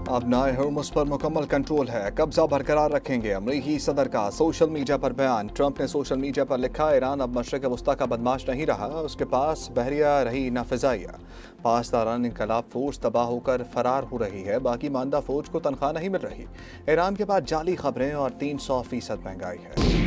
अब नए हर्मुस पर मुकम्मल कंट्रोल है, कब्जा बरकरार रखेंगे। अमरीकी सदर का सोशल मीडिया पर बयान। ट्रंप ने सोशल मीडिया पर लिखा, ईरान अब मशरिक वस्ता का बदमाश नहीं रहा, उसके पास बहरिया रही न फिजाइया। 5 तारान इनकलाब फोर्स तबाह होकर फरार हो रही है, बाकी मानदा फौज को तनख्वाह नहीं मिल रही। ईरान के पास जाली खबरें और 300% महंगाई है।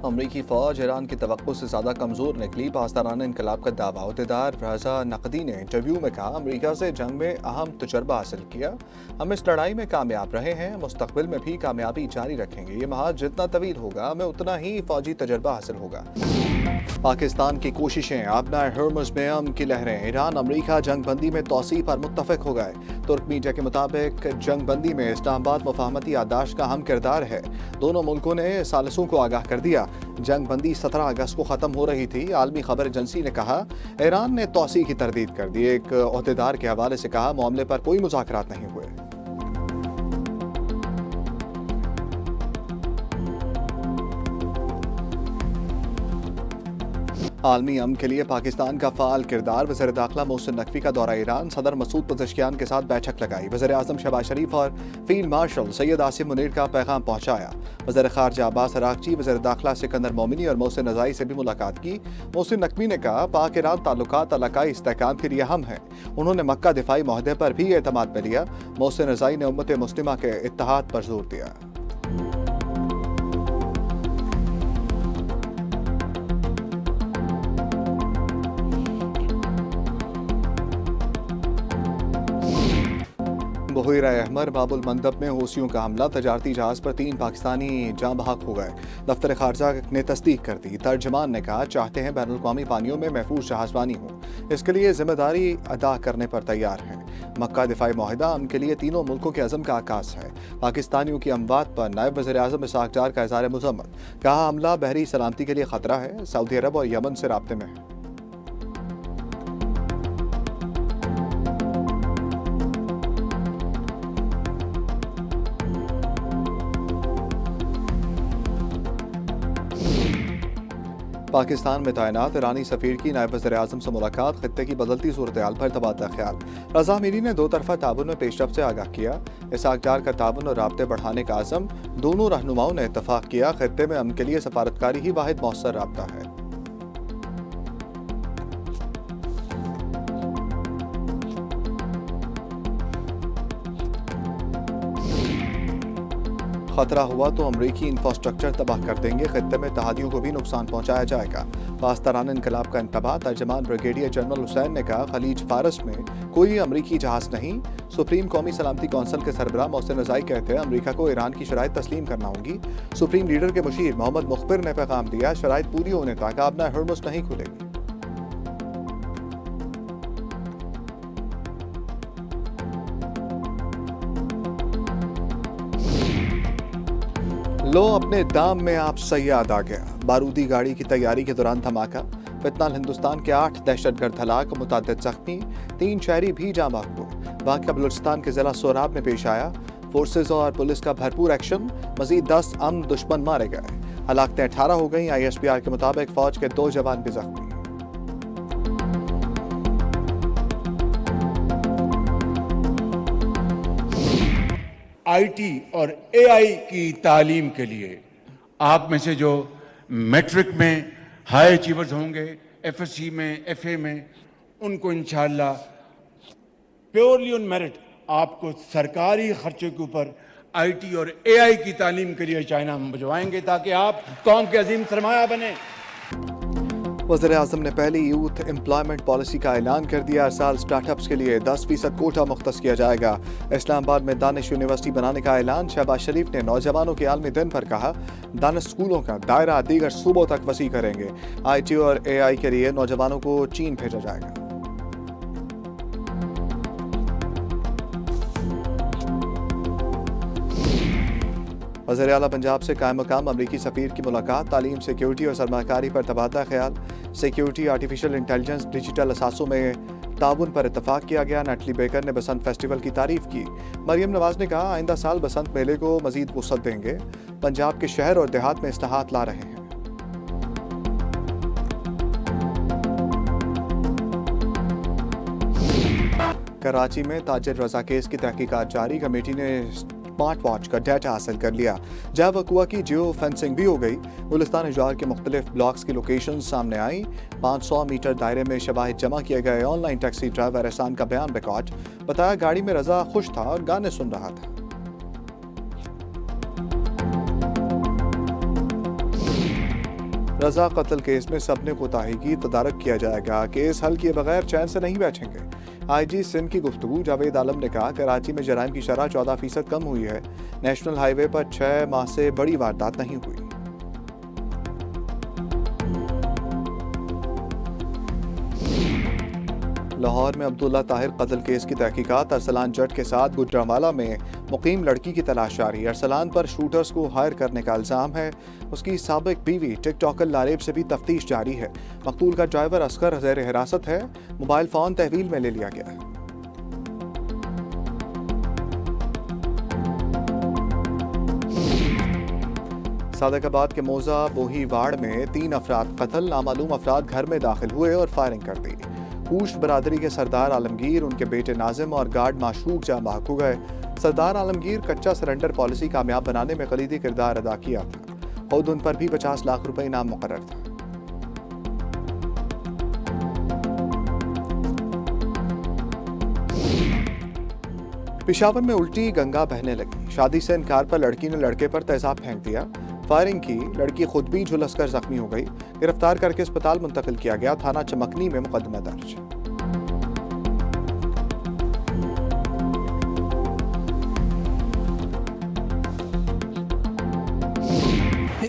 अमरीकी फौज ईरान की तवक्को से ज़्यादा कमज़ोर निकली, पासदाराना इनकलाब का दावा। अहदेदार रजा नकदी ने इंटरव्यू में कहा, अमरीका से जंग में अहम तजर्बा हासिल किया, हम इस लड़ाई में कामयाब रहे हैं, मुस्तकबिल में भी कामयाबी जारी रखेंगे। ये महाज जितना तवील होगा, हमें उतना ही फौजी तजर्बा हासिल होगा। पाकिस्तान की कोशिशें, अपना हर्मुज़ में अमन की लहरें। ईरान अमरीका जंग बंदी में तौसीफ पर मुत्तफिक हो गए। तुर्क मीडिया के मुताबिक जंग बंदी में इस्लामाबाद मुफाहमती याददाश्त का अहम किरदार है। दोनों मुल्कों ने सालिसों को आगाह कर दिया। जंग बंदी 17 अगस्त को ख़त्म हो रही थी। आलमी खबर एजेंसी ने कहा, ईरान ने तौसी की तरदीद कर दी। एक अहदेदार के हवाले से कहा, मामले पर कोई मुज़ाकरात नहीं हुए। आलमी अमन के लिए पाकिस्तान का फ़ाल किरदार। वज़ीर दाखिला मोहसिन नकवी का दौरा ईरान, सदर मसूद पज़ेश्कियान के साथ बैठक लगाई। वज़ीर आज़म शहबाज शरीफ और फील्ड मार्शल सैयद आसिम मुनीर का पैगाम पहुँचाया। वज़ीर ख़ारजा अब्बास अराग़ची, वज़ीर दाखिला सिकंदर मोमिनी और मोहसिन रज़ाई से भी मुलाकात की। मोहसिन नकवी ने कहा, पाक ईरान ताल्लुकात इलाकाई इस्तेहकाम के लिए अहम है। उन्होंने मक्का दिफाई माहदे पर भी एतमाद में लिया। मोहसिन रज़ाई ने उम्मत मुस्लिमा के इत्तेहाद पर जोर दिया। बहूरा अहमर बाबुल मंदब में हूसियों का हमला, तजारती जहाज पर 3 पाकिस्तानी जाँ बहक हो गए। दफ्तर खारजा ने तस्दीक कर दी। तर्जमान ने कहा, चाहते हैं बैनुल अक़वामी पानियों में महफूज जहाजबानी हो, इसके लिए जिम्मेदारी अदा करने पर तैयार हैं। मक्का दिफाई माहिदा अमन के लिए तीनों मुल्कों के अज़म का आकाश है। पाकिस्तानियों की अमवात पर नायब वज़ीर आज़म इसहाक़ डार का इज़हार मज़म्मत। कहा, हमला बहरी सलामती के लिए ख़तरा है, सऊदी अरब और यमन से राब्ते में है। पाकिस्तान में तैनात ईरानी सफ़ीर की नायब वज़ीर आज़म से मुलाकात, खित्ते की बदलती सूरत हाल पर तबादला ख्याल। रज़ा मीरी ने 2 तरफ़ा ताउन में पेशरफ्त से आगाह किया। इसहाक़ डार का ताउन और राब्ते बढ़ाने का आज़म। दोनों रहनुमाओं ने इत्तफ़ाक़ किया, खित्ते में अमन के लिए सफारतकारी ही वाहिद मौसर राब्ता है। खतरा हुआ तो अमरीकी इंफ्रास्ट्रक्चर तबाह कर देंगे, खित्ते में तहादियों को भी नुकसान पहुंचाया जाएगा। पासदाराना इनकलाब का इंतबाह। तर्जमान ब्रिगेडियर जनरल हुसैन ने कहा, खलीज फारस में कोई अमरीकी जहाज नहीं। सुप्रीम कौमी सलामती कौंसिल के सरबराह मोहसिन रज़ाई कहते हैं, अमरीका को ईरान की शराइत तस्लीम करना होगी। सुप्रीम लीडर के मुशीर मोहम्मद मुखबिर ने पैगाम दिया, शराइत पूरी होने तक अपना हर्मुज़ नहीं खुलेगी। लो अपने दाम में आप सयाद आ गया। बारूदी गाड़ी की तैयारी के दौरान धमाका। फितनाल हिंदुस्तान के 8 दहशतगर्द हलाक, मुतअद्दिद जख्मी, 3 शहरी भी जाँ बहक हुए। वाक़या बलूचिस्तान के ज़िला सोराब में पेश आया। फोर्सेज और पुलिस का भरपूर एक्शन, मजीद 10 अमन दुश्मन मारे गए। हलाकतें 18 हो गई। ISPR के मुताबिक फौज के 2 जवान भी जख्मी। IT और AI की तालीम के लिए आप में से जो मैट्रिक में हाई अचीवर्स होंगे, FSC में, FA में, उनको इंशाल्लाह प्योरली ऑन मेरिट आपको सरकारी खर्चे के ऊपर IT और AI की तालीम के लिए चाइना हम भिजवाएंगे, ताकि आप कौम के अजीम सरमाया बने। वज़ीर आज़म ने पहली यूथ एम्प्लॉयमेंट पॉलिसी का ऐलान कर दिया। हर साल स्टार्टअप्स के लिए 10% कोटा मुख्तस किया जाएगा। इस्लामाबाद में दानिश यूनिवर्सिटी बनाने का ऐलान। शहबाज शरीफ ने नौजवानों के आलमी दिन पर कहा, दानिश स्कूलों का दायरा दीगर सूबों तक वसी करेंगे। IT और AI के लिए नौजवानों को चीन भेजा जाएगा। वज़ीर आला पंजाब से कायम मकाम अमरीकी सफ़ीर की मुलाकात। तालीम, सिक्योरिटी और सरमाकारी पर तबादला ख्याल। सिक्योरिटी, आर्टिफिशियल इंटेलिजेंस, डिजिटल असासों में ताउन पर इत्तफाक किया गया। नटली बेकर ने बसंत फेस्टिवल की तारीफ की। मरियम नवाज ने कहा, आइंदा साल बसंत मेले को मजीद वुसअत देंगे। पंजाब के शहर और देहात में इस्लाहात ला रहे हैं। कराची में ताजिर रजा केस की तहकीकात जारी। कमेटी ने स्मार्ट वॉच का डाटा हासिल कर लिया। जब वकुआ की जियो फेंसिंग भी हो गई। गुलिस्तान इजार के मुख्तलिफ ब्लॉक्स की लोकेशन सामने आई। 500 मीटर दायरे में शवाहिद जमा किए गए। ऑनलाइन टैक्सी ड्राइवर एहसान का बयान रिकॉर्ड। बताया गाड़ी में रजा खुश था और गाने सुन रहा था। रजा कत्ल केस में सबने कोताही की, तदारक किया जाएगा। केस हल किए बगैर चैन से नहीं बैठेंगे। IG सिंध की गुफ्तगू जावेद आलम ने कहा, कराची में जराइम की शरह 14% कम हुई है। नेशनल हाईवे पर 6 माह से बड़ी वारदात नहीं हुई। लाहौर में अब्दुल्ला ताहिर कत्ल केस की तहकीकात। अरसलान जट के साथ गुजरांवाला में मुकीम लड़की की तलाश जारी। अरसलान पर शूटर्स को हायर करने का इल्जाम है। उसकी साबिक बीवी टिकटॉकर लारेब से भी तफ्तीश जारी है। मकतूल का ड्राइवर असगर ज़ेर हिरासत है। मोबाइल फ़ोन तहवील में ले लिया गया है। सादकाबाद के मोजा बोही वार्ड में 3 अफराद कत्ल। नामालूम अफराद घर में दाखिल हुए और फायरिंग कर दी। पूछ बरादरी के सरदार आलमगीर, उनके बेटे नाजिम और गार्ड माशूक जाँ बहक हो गए। सरदार आलमगीर कच्चा सरेंडर पॉलिसी कामयाब बनाने में कलीदी किरदार अदा किया था। खुद उन पर भी 50 लाख रुपए इनाम मुकर्रर था। पेशावर में उल्टी गंगा बहने लगी। शादी से इनकार पर लड़की ने लड़के पर तेजाब फेंक दिया। फायरिंग की। लड़की खुद भी झुलसकर जख्मी हो गई। गिरफ्तार करके अस्पताल मुंतकिल किया गया। थाना चमकनी में मुकदमा दर्ज।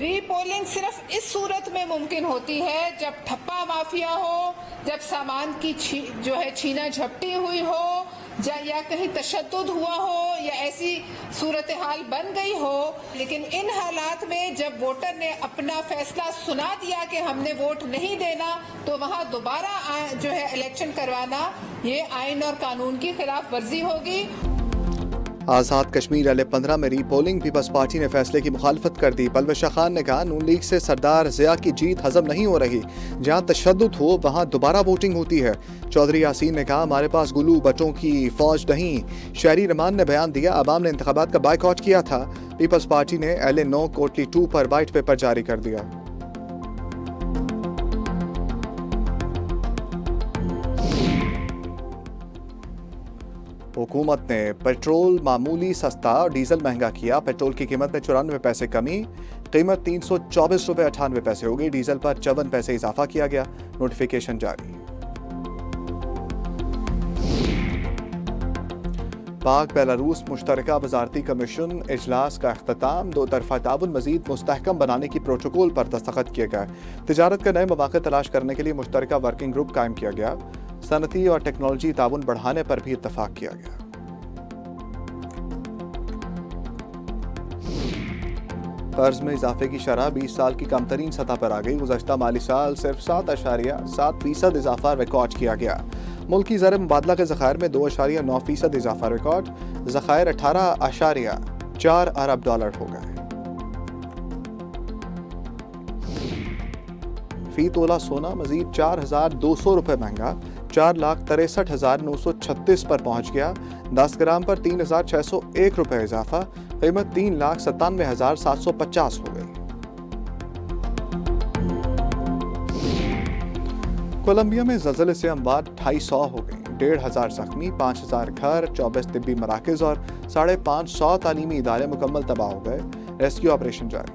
रीपोलिंग सिर्फ इस सूरत में मुमकिन होती है जब ठप्पा माफिया हो, जब सामान की छीना झपटी हुई हो, या कहीं तशद्दुद हुआ हो, या ऐसी सूरत हाल बन गई हो। लेकिन इन हालात में जब वोटर ने अपना फैसला सुना दिया कि हमने वोट नहीं देना, तो वहां दोबारा इलेक्शन करवाना ये आइन और कानून की खिलाफ वर्जी होगी। आज़ाद कश्मीर LA-15 में रीपोलिंग। पीपल्स पार्टी ने फैसले की मुखालफत कर दी। पलवशा खान ने कहा, नून लीग से सरदार ज़िया की जीत हजम नहीं हो रही। जहां तशद्दुद हो वहां दोबारा वोटिंग होती है। चौधरी यासीन ने कहा, हमारे पास गुलू बटों की फौज नहीं। शहरी रहमान ने बयान दिया, अवाम ने इंतखाबात का बायकॉट किया था। पीपल्स पार्टी ने LA-9 कोटली 2 पर वाइट पेपर जारी कर दिया। हुकूमत ने पेट्रोल मामूली सस्ता और डीजल महंगा किया। पेट्रोल की कीमत में 94 पैसे कमी। कीमत 324 रुपये 98 पैसे हो गई। डीजल पर 54 पैसे इजाफा किया गया। नोटिफिकेशन जारी। पाक बेलारूस मुश्तरका वजारती कमीशन इजलास का अख्ताम। 2 तरफा ताउन मजीद मुस्तहकम बनाने की प्रोटोकॉल पर दस्तखत किए गए। तिजारत के नए मौके तलाश करने के लिए मुश्तरका वर्किंग ग्रुप कायम किया गया। सनती और टेक्नोलॉजी ताउन बढ़ाने पर भी इत्तफाक किया गया। कर्ज में इजाफे की शरह 20 साल की कम तरीन सतह पर आ गई। गुज़श्ता माली साल सिर्फ 7.7% इजाफा रिकॉर्ड किया गया। मुल्की ज़र मुबादला के ज़खायर में 2.9% इजाफा रिकॉर्ड। ज़खायर 18.4 अरब डॉलर हो गए। फी तोला सोना मजीद 4,200 रुपये महंगा। 4,63,936 पर पहुंच गया। 10 ग्राम पर 3,601 रुपये इजाफा। कीमत 3,97,750 हो गई। कोलंबिया में ज़लज़ले से अमवात 250 हो गई। 1,500 जख्मी, 5,000 घर, 24 तिब्बी मराकज़ और 550 तालीमी इदारे मुकम्मल तबाह हो गए। रेस्क्यू ऑपरेशन जारी।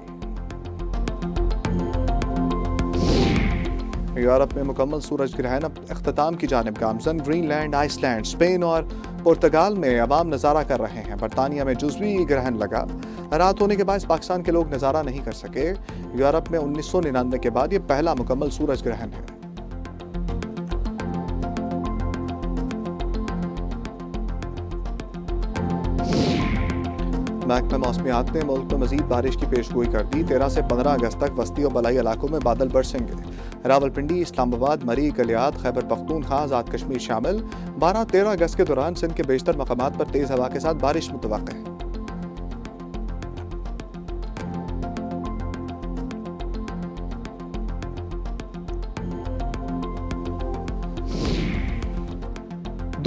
यूरोप में मुकम्मल सूरज ग्रहण अब अख्ताम की जानिब गामजन। ग्रीनलैंड, आइसलैंड, स्पेन और पुर्तगाल में अवाम नज़ारा कर रहे हैं। बरतानिया में जुज़वी ग्रहण लगा। रात होने के बाद पाकिस्तान के लोग नज़ारा नहीं कर सके। यूरोप में 1999 के बाद ये पहला मुकम्मल सूरज ग्रहण है। महकमा मौसमियात ने मुल्क में मजीद बारिश की पेशगोई कर दी। 13 से 15 अगस्त तक वस्ती और बलाई इलाकों में बादल बरसेंगे। रावलपिंडी, इस्लामाबाद, मरी, गलियात, खैबर पख्तूनख्वा, आज़ाद कश्मीर शामिल। 12-13 अगस्त के दौरान सिंध के बेशतर मकामात पर तेज़ हवा के साथ बारिश मुतवक्किल है।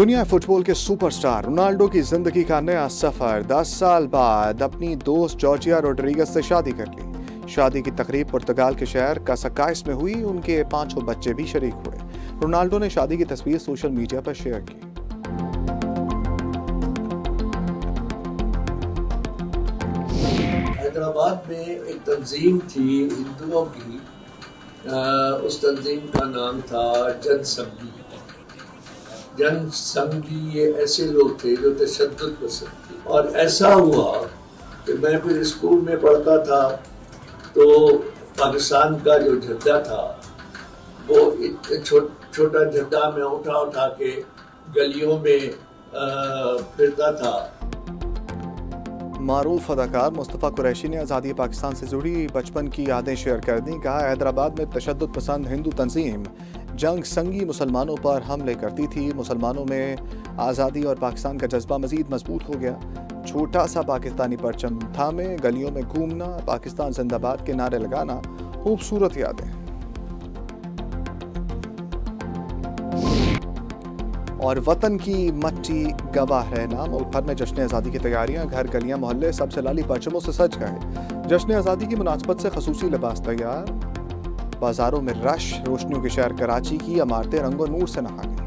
दुनिया फुटबॉल के सुपरस्टार रोनाल्डो की जिंदगी का नया सफर 10 साल बाद अपनी दोस्त जॉर्जिया रोड्रिगेज से शादी कर ली। शादी की तकरीब पुर्तगाल के शहर कासाकाइस में हुई। उनके 5 बच्चे भी शरीक हुए। रोनाल्डो ने शादी की तस्वीर सोशल मीडिया पर शेयर की। हैदराबाद में एक तंजीम थी हिंदुओं की, उस तंजीम का नाम था जनसंघी। जनसंघी ये ऐसे लोग थे जो तशद्दुद पसंद थे। और ऐसा हुआ कि मैं फिर स्कूल में पढ़ता था तो पाकिस्तान का जो झंडा था वो छोटा झंडा में उठा के गलियों में फिरता था। मारूफ अदाकार मुस्तफ़ा कुरैशी ने आज़ादी पाकिस्तान से जुड़ी बचपन की यादें शेयर कर दी। कहा, हैदराबाद में तशद्दुद पसंद हिंदू तंजीम जंग संगी मुसलमानों पर हमले करती थी। मुसलमानों में आज़ादी और पाकिस्तान का जज्बा मज़ीद मजबूत हो गया। छोटा सा पाकिस्तानी परचम थामे गलियों में घूमना, पाकिस्तान जिंदाबाद के नारे लगाना, खूबसूरत यादें। और वतन की मट्टी गवाह रहना। मुल्क भर में जश्न आज़ादी की तैयारियां, घर गलियां मोहल्ले सबसे लाली परचमों से सज गए। जश्न आज़ादी की मुनासबत से खसूसी लिबास तैयार। बाजारों में रश, रोशनियों के शहर कराची की इमारतें रंगो नूर से नहा गई।